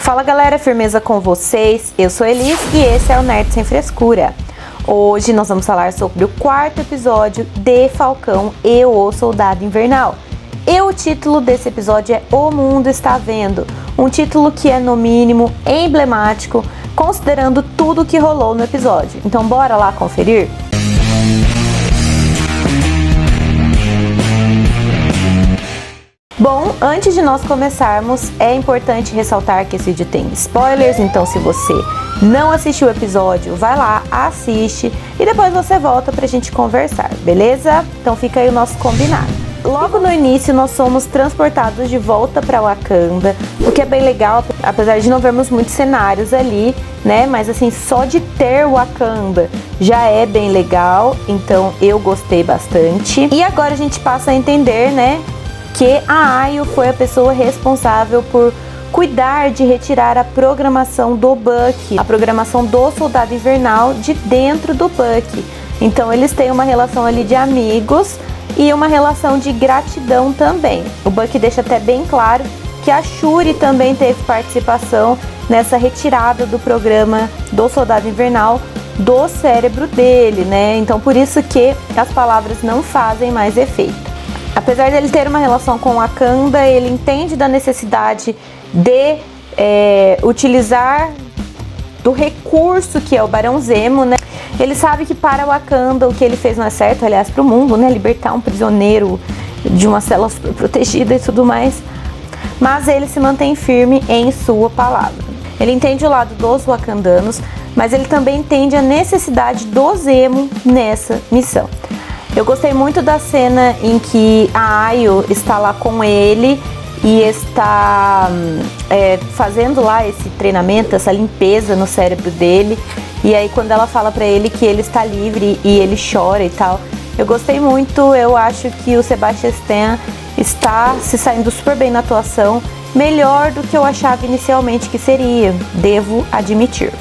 Fala galera, firmeza com vocês? Eu sou Elis e esse é o Nerd Sem Frescura. Hoje nós vamos falar sobre o quarto episódio de Falcão e o Soldado Invernal. E o título desse episódio é O Mundo Está Vendo, um título que é no mínimo emblemático, considerando tudo que rolou no episódio. Então bora lá conferir? Bom, antes de nós começarmos, é importante ressaltar que esse vídeo tem spoilers, então se você não assistiu o episódio, vai lá, assiste e depois você volta pra gente conversar, beleza? Então fica aí o nosso combinado. Logo no início nós somos transportados de volta para Wakanda, o que é bem legal, apesar de não vermos muitos cenários ali, né? Mas assim, só de ter Wakanda já é bem legal, então eu gostei bastante. E agora a gente passa a entender, né, que a Ayo foi a pessoa responsável por cuidar de retirar a programação do Bucky, a programação do Soldado Invernal de dentro do Bucky. Então eles têm uma relação ali de amigos e uma relação de gratidão também. O Bucky deixa até bem claro que a Shuri também teve participação nessa retirada do programa do Soldado Invernal do cérebro dele, né? Então por isso que as palavras não fazem mais efeito. Apesar dele ter uma relação com Wakanda, ele entende da necessidade de utilizar do recurso que é o Barão Zemo, né? Ele sabe que para Wakanda o que ele fez não é certo, aliás, para o mundo, né? Libertar um prisioneiro de uma cela super protegida e tudo mais. Mas ele se mantém firme em sua palavra. Ele entende o lado dos wakandanos, mas ele também entende a necessidade do Zemo nessa missão. Eu gostei muito da cena em que a Ayo está lá com ele e está fazendo lá esse treinamento, essa limpeza no cérebro dele. E aí quando ela fala pra ele que ele está livre e ele chora e tal. Eu gostei muito, eu acho que o Sebastian Stan está se saindo super bem na atuação, melhor do que eu achava inicialmente que seria, devo admitir.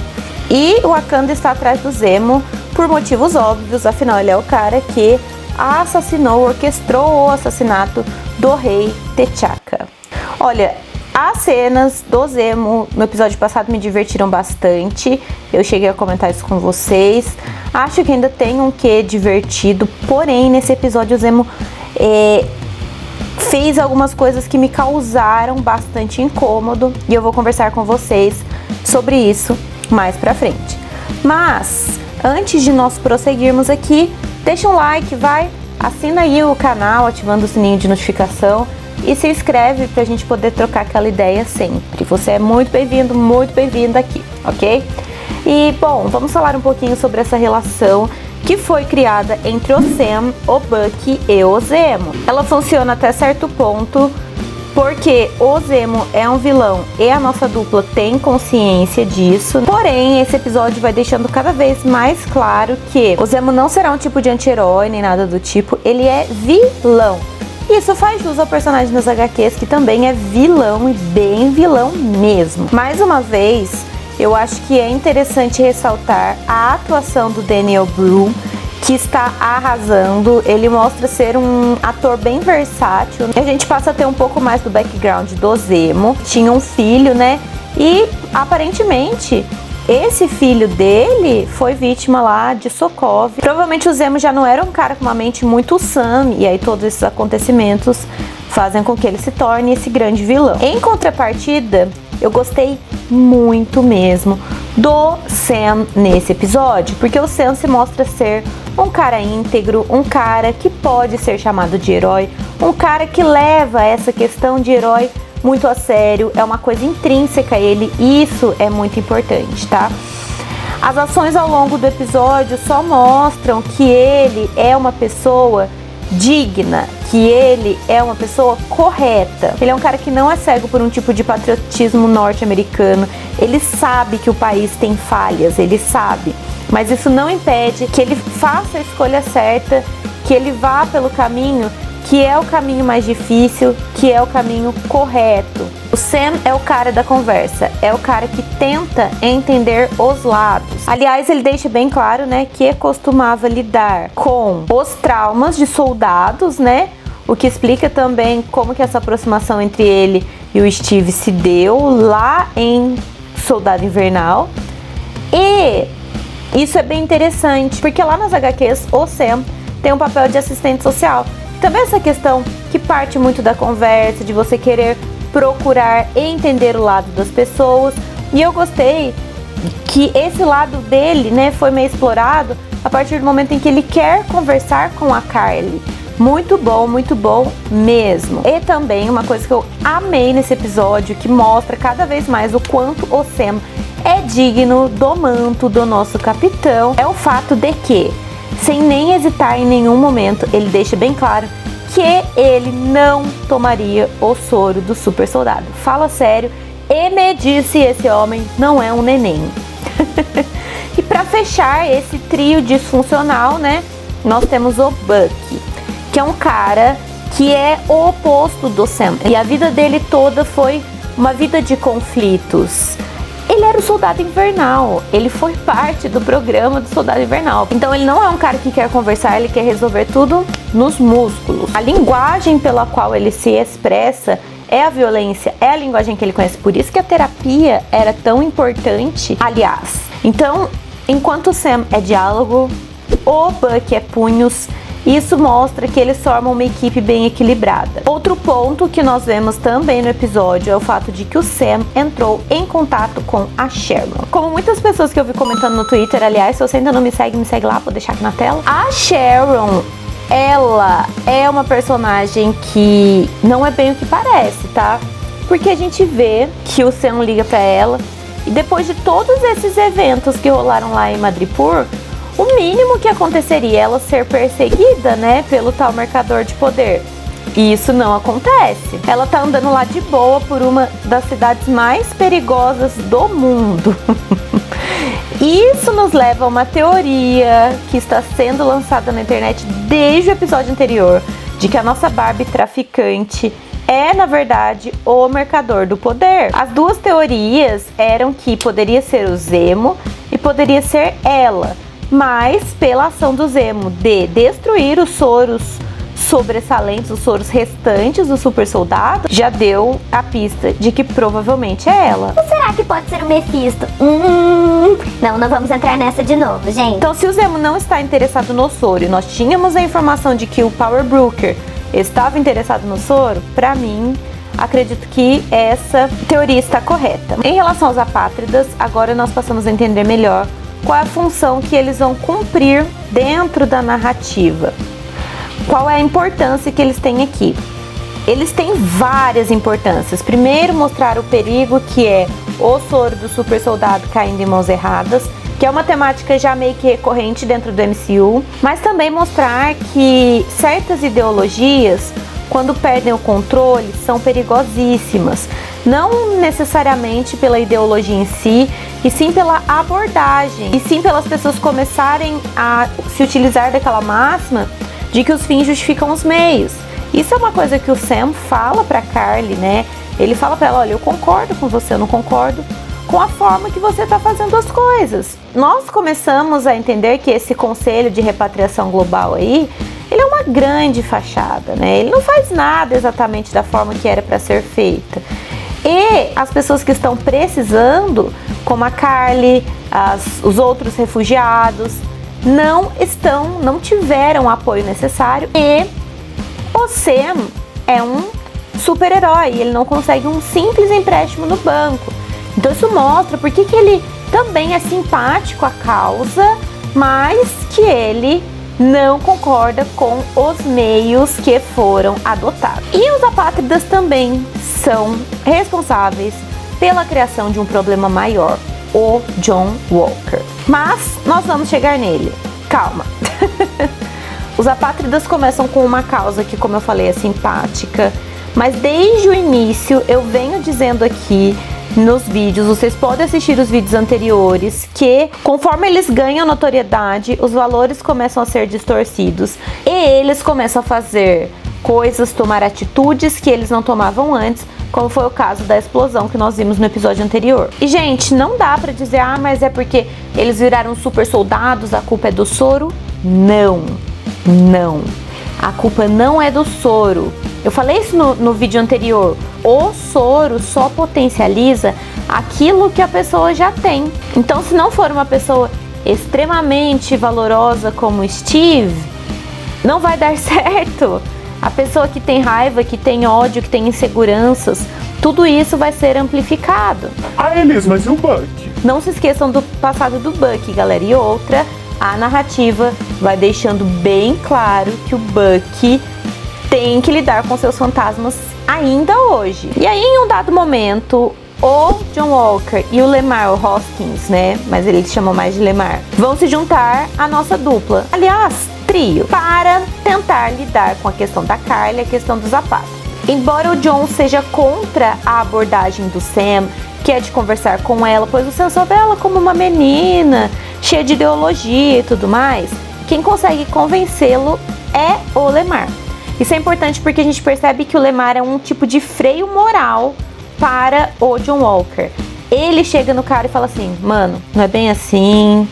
E o Wakanda está atrás do Zemo por motivos óbvios, afinal ele é o cara que assassinou, orquestrou o assassinato do rei T'Chaka. Olha, as cenas do Zemo no episódio passado me divertiram bastante, eu cheguei a comentar isso com vocês. Acho que ainda tem um quê divertido, porém nesse episódio o Zemo fez algumas coisas que me causaram bastante incômodo e eu vou conversar com vocês sobre isso mais pra frente. Mas antes de nós prosseguirmos aqui, deixa um like, assina aí o canal ativando o sininho de notificação e se inscreve pra gente poder trocar aquela ideia sempre. Você é muito bem-vindo, muito bem-vinda aqui, ok? E bom, vamos falar um pouquinho sobre essa relação que foi criada entre o Sam, o Bucky e o Zemo. Ela funciona até certo ponto, porque o Zemo é um vilão e a nossa dupla tem consciência disso. Porém, esse episódio vai deixando cada vez mais claro que o Zemo não será um tipo de anti-herói nem nada do tipo, ele é vilão. Isso faz jus ao personagem das HQs, que também é vilão e bem vilão mesmo. Mais uma vez, eu acho que é interessante ressaltar a atuação do Daniel Bru, que está arrasando. Ele mostra ser um ator bem versátil. A gente passa a ter um pouco mais do background do Zemo. Tinha um filho, né? E aparentemente esse filho dele foi vítima lá de Sokovia. Provavelmente o Zemo já não era um cara com uma mente muito sã, e aí todos esses acontecimentos fazem com que ele se torne esse grande vilão. Em contrapartida, eu gostei muito mesmo do Sam nesse episódio, porque o Sam se mostra ser um cara íntegro, um cara que pode ser chamado de herói, um cara que leva essa questão de herói muito a sério, é uma coisa intrínseca a ele, e isso é muito importante, tá? As ações ao longo do episódio só mostram que ele é uma pessoa digna, que ele é uma pessoa correta. Ele é um cara que não é cego por um tipo de patriotismo norte-americano. Ele sabe que o país tem falhas, ele sabe. Mas isso não impede que ele faça a escolha certa, que ele vá pelo caminho que é o caminho mais difícil, que é o caminho correto. O Sam é o cara da conversa, é o cara que tenta entender os lados. Aliás, ele deixa bem claro, né, que costumava lidar com os traumas de soldados, né, o que explica também como que essa aproximação entre ele e o Steve se deu lá em Soldado Invernal. E isso é bem interessante, porque lá nas HQs o Sam tem um papel de assistente social. Também essa questão que parte muito da conversa, de você querer procurar entender o lado das pessoas. E eu gostei que esse lado dele, né, foi meio explorado a partir do momento em que ele quer conversar com a Carly. Muito bom mesmo. E também uma coisa que eu amei nesse episódio, que mostra cada vez mais o quanto o Sam é digno do manto do nosso capitão, é o fato de que, sem nem hesitar em nenhum momento, ele deixa bem claro que ele não tomaria o soro do super soldado. Fala sério, e me disse, esse homem não é um neném. E para fechar esse trio disfuncional, né, nós temos o Bucky, que é um cara que é o oposto do Sam. E a vida dele toda foi uma vida de conflitos. Ele era o Soldado Invernal, ele foi parte do programa do Soldado Invernal. Então ele não é um cara que quer conversar, ele quer resolver tudo nos músculos. A linguagem pela qual ele se expressa é a violência, é a linguagem que ele conhece. Por isso que a terapia era tão importante, aliás. Então, enquanto o Sam é diálogo, o Bucky é punhos. Isso mostra que eles formam uma equipe bem equilibrada. Outro ponto que nós vemos também no episódio é o fato de que o Sam entrou em contato com a Sharon. Como muitas pessoas que eu vi comentando no Twitter, aliás, se você ainda não me segue lá, vou deixar aqui na tela. A Sharon, ela é uma personagem que não é bem o que parece, tá? Porque a gente vê que o Sam liga pra ela e depois de todos esses eventos que rolaram lá em Madripoor, o mínimo que aconteceria é ela ser perseguida, né, pelo tal marcador de poder. E isso não acontece. Ela tá andando lá de boa por uma das cidades mais perigosas do mundo. Isso nos leva a uma teoria que está sendo lançada na internet desde o episódio anterior, de que a nossa Barbie traficante é, na verdade, o mercador do poder. As duas teorias eram que poderia ser o Zemo e poderia ser ela, mas pela ação do Zemo de destruir os soros sobressalentes, os soros restantes do super soldado, já deu a pista de que provavelmente é ela. Ou será que pode ser o Mephisto? Não vamos entrar nessa de novo, gente. Então, se o Zemo não está interessado no soro e nós tínhamos a informação de que o Power Broker estava interessado no soro, pra mim, acredito que essa teoria está correta. Em relação aos apátridas, agora nós passamos a entender melhor qual é a função que eles vão cumprir dentro da narrativa. Qual é a importância que eles têm aqui? Eles têm várias importâncias. Primeiro, mostrar o perigo que é o soro do super soldado caindo em mãos erradas, que é uma temática já meio que recorrente dentro do MCU, mas também mostrar que certas ideologias, quando perdem o controle, são perigosíssimas. Não necessariamente pela ideologia em si, e sim pela abordagem, e sim pelas pessoas começarem a se utilizar daquela máxima de que os fins justificam os meios. Isso é uma coisa que o Sam fala pra Carly, né? Ele fala pra ela, olha, eu concordo com você, eu não concordo com a forma que você tá fazendo as coisas. Nós começamos a entender que esse conselho de repatriação global aí, ele é uma grande fachada, né? Ele não faz nada exatamente da forma que era para ser feita. E as pessoas que estão precisando, como a Carly, os outros refugiados, não tiveram o apoio necessário. E o Sam é um super-herói, ele não consegue um simples empréstimo no banco. Então isso mostra por que ele também é simpático à causa, mas que ele não concorda com os meios que foram adotados. E os apátridas também são responsáveis pela criação de um problema maior, o John Walker. Mas nós vamos chegar nele. Calma. Os apátridas começam com uma causa que, como eu falei, é simpática, mas desde o início eu venho dizendo aqui nos vídeos, vocês podem assistir os vídeos anteriores, que conforme eles ganham notoriedade, os valores começam a ser distorcidos e eles começam a fazer coisas, tomar atitudes que eles não tomavam antes, como foi o caso da explosão que nós vimos no episódio anterior. E, gente, não dá pra dizer, mas é porque eles viraram super soldados, a culpa é do soro. Não. A culpa não é do soro. Eu falei isso no vídeo anterior. O soro só potencializa aquilo que a pessoa já tem. Então, se não for uma pessoa extremamente valorosa como Steve, não vai dar certo. A pessoa que tem raiva, que tem ódio, que tem inseguranças, tudo isso vai ser amplificado. Ah, Elis, mas e o Buck? Não se esqueçam do passado do Buck, galera. E outra, a narrativa vai deixando bem claro que o Buck tem que lidar com seus fantasmas ainda hoje. E aí, em um dado momento, o John Walker e o Lemar Hoskins, né? Mas eles chamam mais de Lemar, vão se juntar à nossa dupla. Aliás, trio, para tentar lidar com a questão da Carly e a questão do Zapata. Embora o John seja contra a abordagem do Sam, que é de conversar com ela, pois o Sam só vê ela como uma menina, cheia de ideologia e tudo mais, quem consegue convencê-lo é o Lemar. Isso é importante porque a gente percebe que o Lemar é um tipo de freio moral para o John Walker. Ele chega no cara e fala assim, mano, não é bem assim.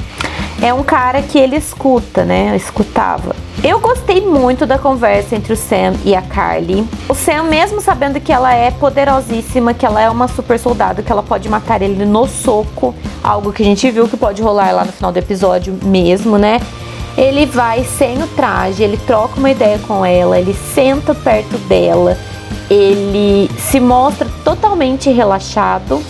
É um cara que ele escuta, né? Escutava. Eu gostei muito da conversa entre o Sam e a Carly. O Sam, mesmo sabendo que ela é poderosíssima, que ela é uma super soldado, que ela pode matar ele no soco, algo que a gente viu que pode rolar lá no final do episódio mesmo, né? Ele vai sem o traje, ele troca uma ideia com ela, ele senta perto dela, ele se mostra totalmente relaxado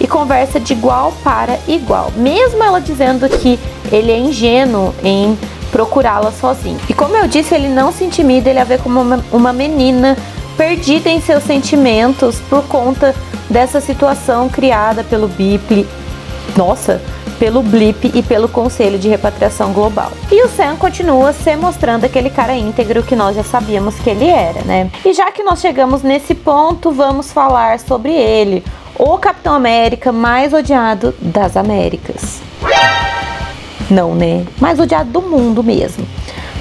e conversa de igual para igual, mesmo ela dizendo que ele é ingênuo em procurá-la sozinho. E como eu disse, ele não se intimida, ele a vê como uma menina perdida em seus sentimentos por conta dessa situação criada pelo Blip, pelo Blip e pelo Conselho de Repatriação Global. E o Sam continua se mostrando aquele cara íntegro que nós já sabíamos que ele era, né? E já que nós chegamos nesse ponto, vamos falar sobre ele, o Capitão América mais odiado das Américas. Não, né? Mais odiado do mundo mesmo.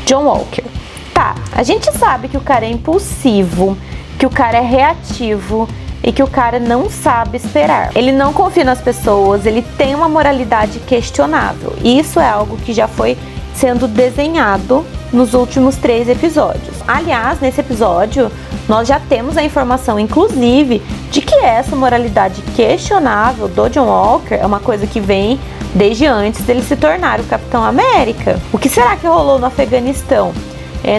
John Walker. Tá, a gente sabe que o cara é impulsivo, que o cara é reativo e que o cara não sabe esperar. Ele não confia nas pessoas, ele tem uma moralidade questionável. Isso é algo que já foi sendo desenhado nos últimos 3 episódios. Aliás, nesse episódio, nós já temos a informação, inclusive, de que essa moralidade questionável do John Walker é uma coisa que vem desde antes dele se tornar o Capitão América. O que será que rolou no Afeganistão?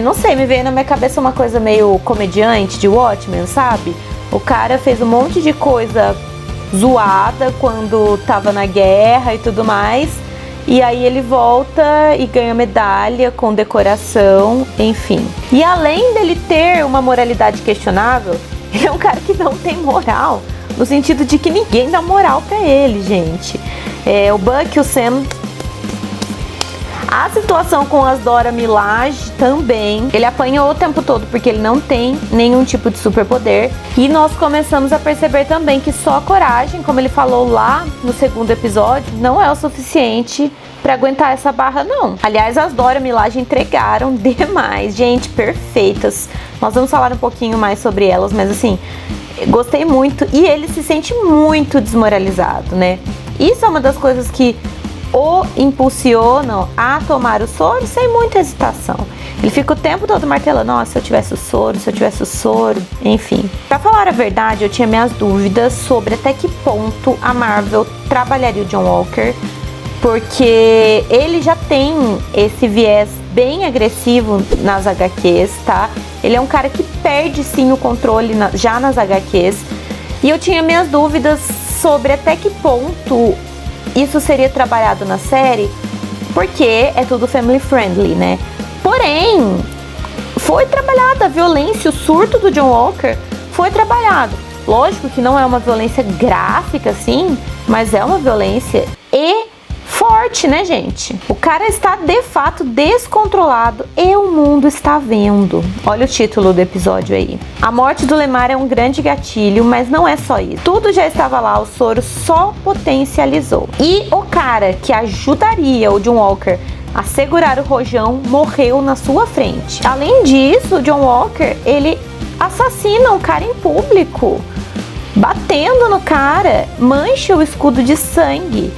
Não sei, me veio na minha cabeça uma coisa meio comediante de Watchmen, sabe? O cara fez um monte de coisa zoada quando tava na guerra e tudo mais. E aí ele volta e ganha medalha com decoração, enfim. E além dele ter uma moralidade questionável, ele é um cara que não tem moral. No sentido de que ninguém dá moral pra ele, gente. O Buck, o Sam... A situação com as Dora Milaje também. Ele apanhou o tempo todo porque ele não tem nenhum tipo de superpoder. E nós começamos a perceber também que só a coragem, como ele falou lá no 2º episódio, não é o suficiente pra aguentar essa barra, não. Aliás, as Dora Milaje entregaram demais. Gente, perfeitas. Nós vamos falar um pouquinho mais sobre elas, mas assim, gostei muito. E ele se sente muito desmoralizado, né? Isso é uma das coisas que o impulsionam a tomar o soro sem muita hesitação. Ele fica o tempo todo martelando, nossa, se eu tivesse o soro, enfim. Pra falar a verdade, eu tinha minhas dúvidas sobre até que ponto a Marvel trabalharia o John Walker, porque ele já tem esse viés bem agressivo nas HQs, tá? Ele é um cara que perde sim o controle já nas HQs, e eu tinha minhas dúvidas sobre até que ponto isso seria trabalhado na série, porque é tudo family friendly, né? Porém, foi trabalhada a violência, o surto do John Walker foi trabalhado. Lógico que não é uma violência gráfica, assim, mas é uma violência forte, né, gente? O cara está de fato descontrolado e o mundo está vendo. Olha o título do episódio aí. A morte do Lemar é um grande gatilho, mas não é só isso. Tudo já estava lá, o soro só potencializou. E o cara que ajudaria o John Walker a segurar o rojão morreu na sua frente. Além disso, o John Walker, ele assassina um cara em público, batendo no cara, mancha o escudo de sangue.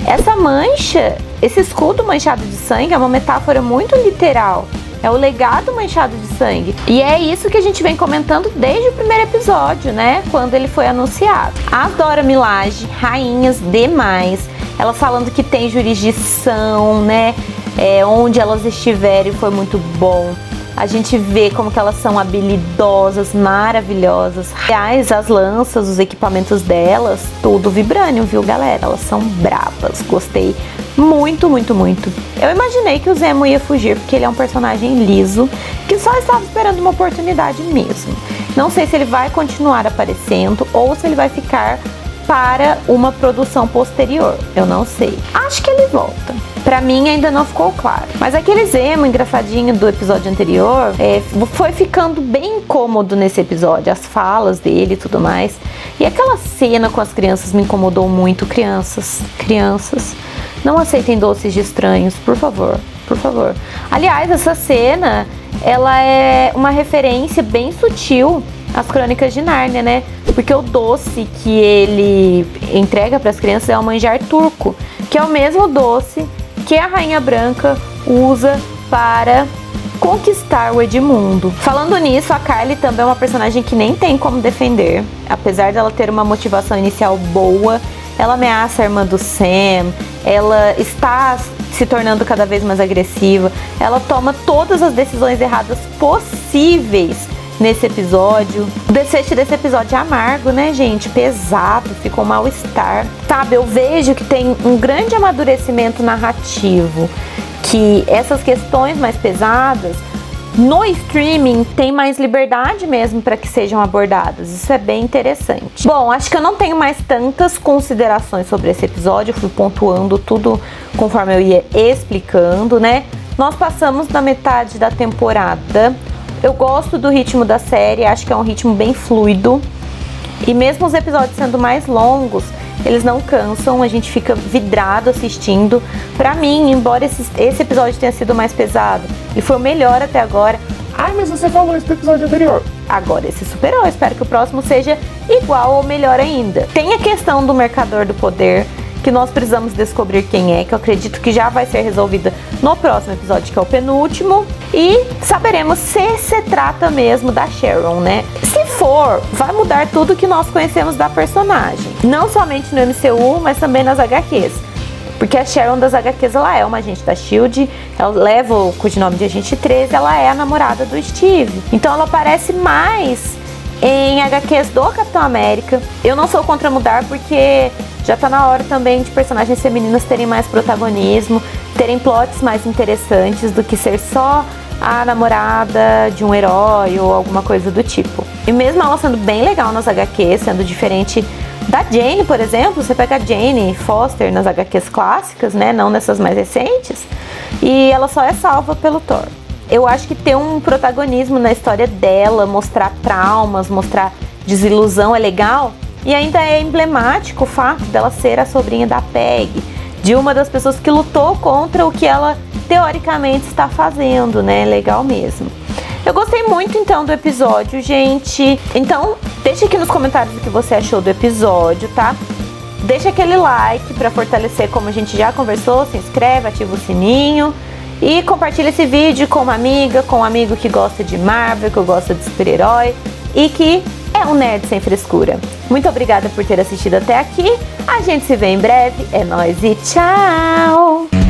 Essa mancha, esse escudo manchado de sangue é uma metáfora muito literal. É o legado manchado de sangue. E é isso que a gente vem comentando desde o primeiro episódio, né? Quando ele foi anunciado. As Dora Milaje, rainhas demais. Elas falando que tem jurisdição, né? Onde elas estiverem foi muito bom. A gente vê como que elas são habilidosas, maravilhosas. Aliás, as lanças, os equipamentos delas, tudo vibranium, viu, galera? Elas são bravas. Gostei muito, muito, muito. Eu imaginei que o Zemo ia fugir, porque ele é um personagem liso, que só estava esperando uma oportunidade mesmo. Não sei se ele vai continuar aparecendo ou se ele vai ficar para uma produção posterior. Eu não sei. Acho que ele volta. Pra mim ainda não ficou claro. Mas aquele Zemo engraçadinho do episódio anterior foi ficando bem incômodo nesse episódio. As falas dele e tudo mais. E aquela cena com as crianças me incomodou muito. Crianças, não aceitem doces de estranhos, por favor. Por favor. Aliás, essa cena, ela é uma referência bem sutil às Crônicas de Nárnia, né? Porque o doce que ele entrega para as crianças é o manjar turco, que é o mesmo doce que a Rainha Branca usa para conquistar o Edmundo. Falando nisso, a Carly também é uma personagem que nem tem como defender. Apesar dela ter uma motivação inicial boa, ela ameaça a irmã do Sam, ela está se tornando cada vez mais agressiva, ela toma todas as decisões erradas possíveis nesse episódio. O desfecho desse episódio é amargo, né, gente? Pesado, ficou um mal-estar. Sabe, eu vejo que tem um grande amadurecimento narrativo, que essas questões mais pesadas no streaming tem mais liberdade mesmo para que sejam abordadas. Isso é bem interessante. Bom, acho que eu não tenho mais tantas considerações sobre esse episódio. Eu fui pontuando tudo conforme eu ia explicando, né? Nós passamos da metade da temporada. Eu gosto do ritmo da série, acho que é um ritmo bem fluido. E mesmo os episódios sendo mais longos, eles não cansam, a gente fica vidrado assistindo. Pra mim, embora esse episódio tenha sido mais pesado, ele foi o melhor até agora. Ai, mas você falou isso no episódio anterior. Agora esse superou, espero que o próximo seja igual ou melhor ainda. Tem a questão do Mercador do Poder, que nós precisamos descobrir quem é, que eu acredito que já vai ser resolvida no próximo episódio, que é o penúltimo. E saberemos se trata mesmo da Sharon, né? Se for, vai mudar tudo que nós conhecemos da personagem. Não somente no MCU, mas também nas HQs. Porque a Sharon das HQs, ela é uma agente da SHIELD, ela leva o codinome de Agente 13, ela é a namorada do Steve. Então ela aparece mais em HQs do Capitão América. Eu não sou contra mudar, porque já tá na hora também de personagens femininas terem mais protagonismo, terem plots mais interessantes do que ser só a namorada de um herói ou alguma coisa do tipo. E mesmo ela sendo bem legal nas HQs, sendo diferente da Jane, por exemplo, você pega a Jane Foster nas HQs clássicas, né, não nessas mais recentes, e ela só é salva pelo Thor. Eu acho que ter um protagonismo na história dela, mostrar traumas, mostrar desilusão é legal. E ainda é emblemático o fato dela ser a sobrinha da Peg, de uma das pessoas que lutou contra o que ela teoricamente está fazendo, né? Legal mesmo. Eu gostei muito então do episódio, gente. Então, deixa aqui nos comentários o que você achou do episódio, tá? Deixa aquele like para fortalecer, como a gente já conversou, se inscreve, ativa o sininho e compartilha esse vídeo com uma amiga, com um amigo que gosta de Marvel, que gosta de super-herói e que é um nerd sem frescura. Muito obrigada por ter assistido até aqui. A gente se vê em breve. É nóis e tchau!